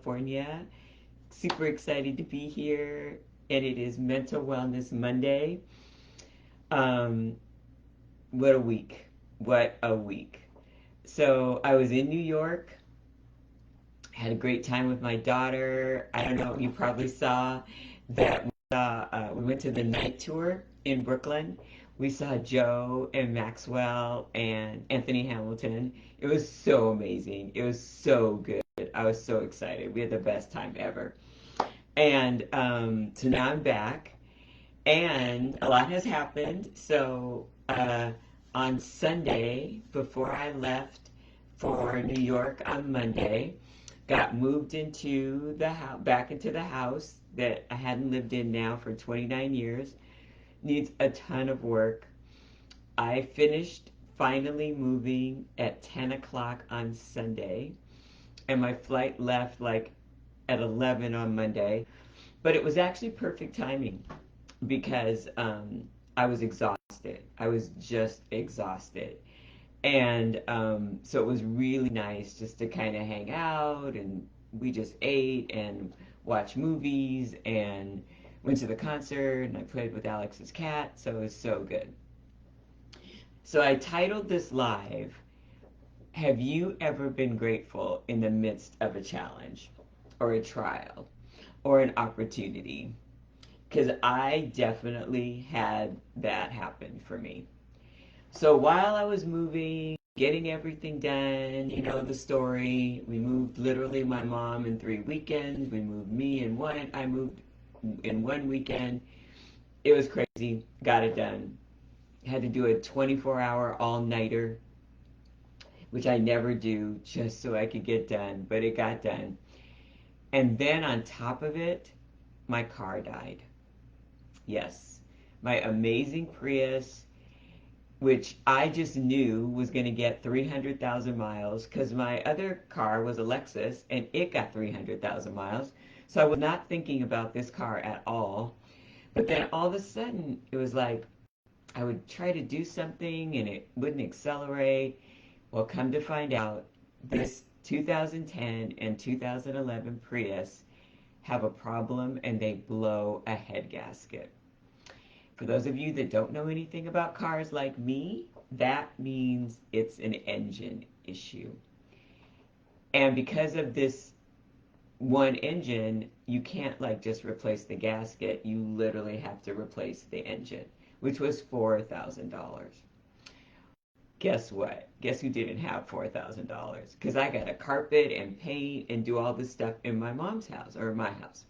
California. Super excited to be here, and it is Mental Wellness Monday. Um, what a week! What a week! So I was in New York, had a great time with my daughter. I don't know, you probably saw that we went to the night tour in Brooklyn. We saw Joe and Maxwell and Anthony Hamilton. It was so amazing. It was so good. I was so excited. We had the best time ever. And so now I'm back, and a lot has happened. So on Sunday, before I left for New York on Monday, got moved into the house, back into the house that I hadn't lived in now for 29 years. Needs a ton of work. I finished finally moving at 10 o'clock on Sunday, and my flight left like at 11 on Monday. But it was actually perfect timing because I was exhausted. I was just exhausted. And so it was really nice just to kind of hang out, and we just ate and watched movies and went to the concert, and I played with Alex's cat, so it was so good. So I titled this live, Have You Ever Been Grateful in the Midst of a Challenge or a Trial or an Opportunity? Because I definitely had that happen for me. So while I was moving, getting everything done, you know the story. We moved literally my mom in 3 weekends. We moved me in one. I moved in 1 weekend. It was crazy. Got it done. Had to do a 24-hour all-nighter, which I never do, just so I could get done. But it got done. And then on top of it, my car died. Yes, my amazing Prius, which I just knew was going to get 300,000 miles because my other car was a Lexus and it got 300,000 miles. So I was not thinking about this car at all. But then all of a sudden, it was like I would try to do something and it wouldn't accelerate. Well, come to find out, this 2010 and 2011 Prius have a problem and they blow a head gasket. For those of you that don't know anything about cars like me, that means it's an engine issue. And because of this one engine, you can't like just replace the gasket. You literally have to replace the engine, which was $4,000. Guess what? Guess who didn't have $4,000? Because I got to carpet and paint and do all this stuff in my mom's house or my house.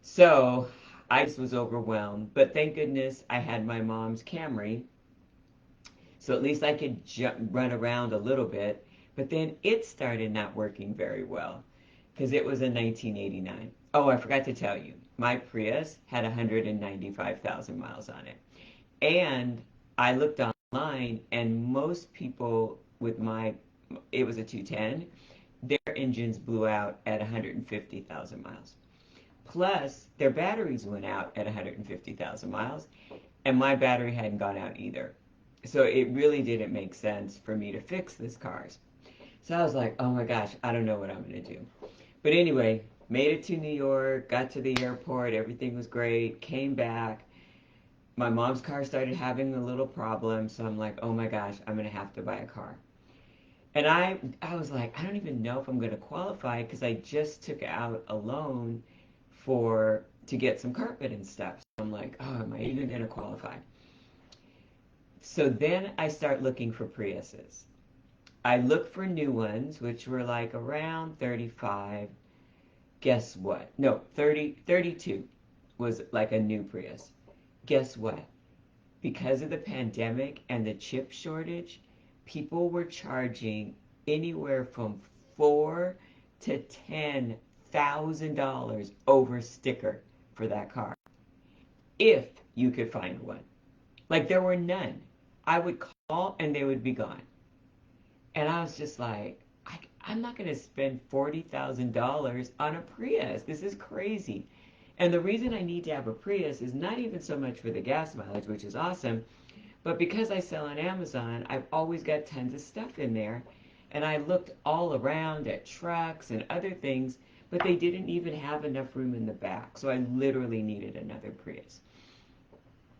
So I just was overwhelmed. But thank goodness I had my mom's Camry, so at least I could run around a little bit. But then it started not working very well because it was a 1989. Oh, I forgot to tell you, my Prius had 195,000 miles on it. And I looked online, and most people with it was a 210, their engines blew out at 150,000 miles. Plus, their batteries went out at 150,000 miles, and my battery hadn't gone out either. So it really didn't make sense for me to fix this car. So I was like, oh my gosh, I don't know what I'm going to do. But anyway, made it to New York, got to the airport, everything was great, came back. My mom's car started having a little problem, so I'm like, oh my gosh, I'm going to have to buy a car. And I was like, I don't even know if I'm going to qualify because I just took out a loan to get some carpet and stuff. So I'm like, oh, am I even going to qualify? So then I start looking for Priuses. I look for new ones, which were like around 35. Guess what? No, 30, 32 was like a new Prius. Guess what? Because of the pandemic and the chip shortage, people were charging anywhere from four to $10,000 over sticker for that car, if you could find one. Like there were none. I would call and they would be gone. And I was just like, I'm not going to spend $40,000 on a Prius. This is crazy. And the reason I need to have a Prius is not even so much for the gas mileage, which is awesome, but because I sell on Amazon, I've always got tons of stuff in there. And I looked all around at trucks and other things, but they didn't even have enough room in the back. So I literally needed another Prius.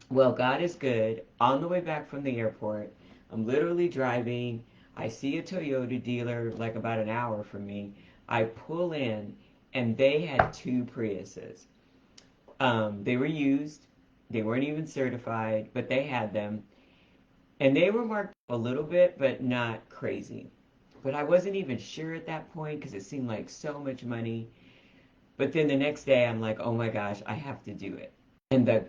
Well, God is good. On the way back from the airport, I'm literally driving. I see a Toyota dealer like about an hour from me. I pull in, and they had two Priuses. They were used. They weren't even certified, but they had them. And they were marked a little bit, but not crazy. But I wasn't even sure at that point because it seemed like so much money. But then the next day, I'm like, oh my gosh, I have to do it. And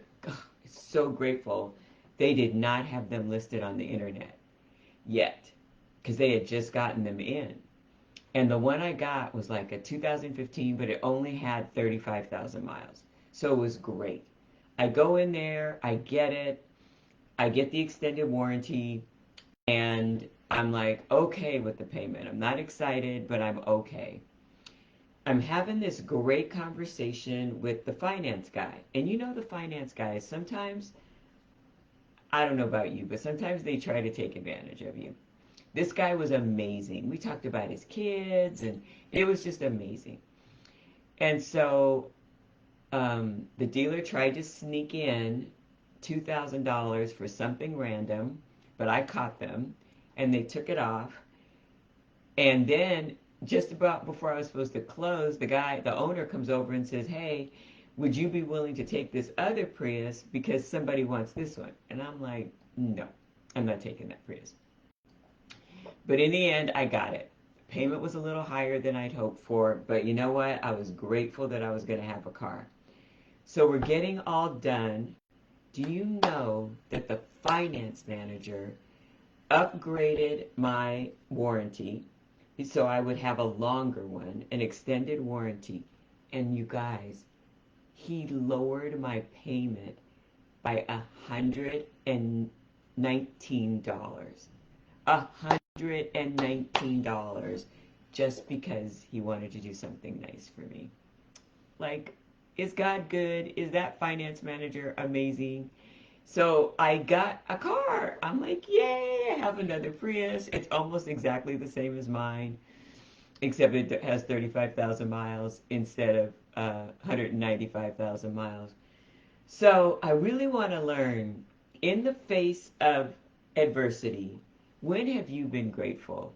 so grateful they did not have them listed on the internet yet because they had just gotten them in. And the one I got was like a 2015, but it only had 35,000 miles. So it was great. I go in there, I get it, I get the extended warranty, and I'm like okay with the payment. I'm not excited, but I'm okay. I'm having this great conversation with the finance guy. And you know, the finance guys, sometimes, I don't know about you, but sometimes they try to take advantage of you. This guy was amazing. We talked about his kids, and it was just amazing. And so the dealer tried to sneak in $2,000 for something random, but I caught them, and they took it off. And then, just about before I was supposed to close, the owner comes over and says, "Hey, would you be willing to take this other Prius because somebody wants this one?" And I'm like, "No, I'm not taking that Prius." But in the end, I got it. Payment was a little higher than I'd hoped for, but you know what? I was grateful that I was going to have a car. So we're getting all done. Do you know that the finance manager upgraded my warranty so I would have a longer one, an extended warranty? And you guys, he lowered my payment by $119. $119 just because he wanted to do something nice for me. Like, is God good? Is that finance manager amazing? So I got a car. I'm like, yay, I have another Prius. It's almost exactly the same as mine, except it has 35,000 miles instead of 195,000 miles. So I really want to learn, in the face of adversity, when have you been grateful?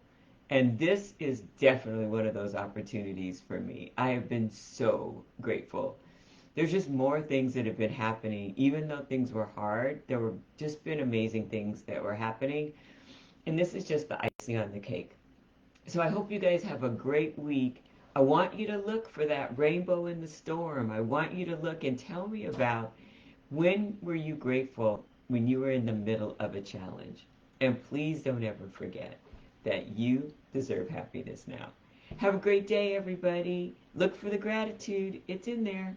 And this is definitely one of those opportunities for me. I have been so grateful. There's just more things that have been happening. Even though things were hard, there were just been amazing things that were happening. And this is just the icing on the cake. So I hope you guys have a great week. I want you to look for that rainbow in the storm. I want you to look and tell me about, when were you grateful when you were in the middle of a challenge? And please don't ever forget that you deserve happiness now. Have a great day, everybody. Look for the gratitude. It's in there.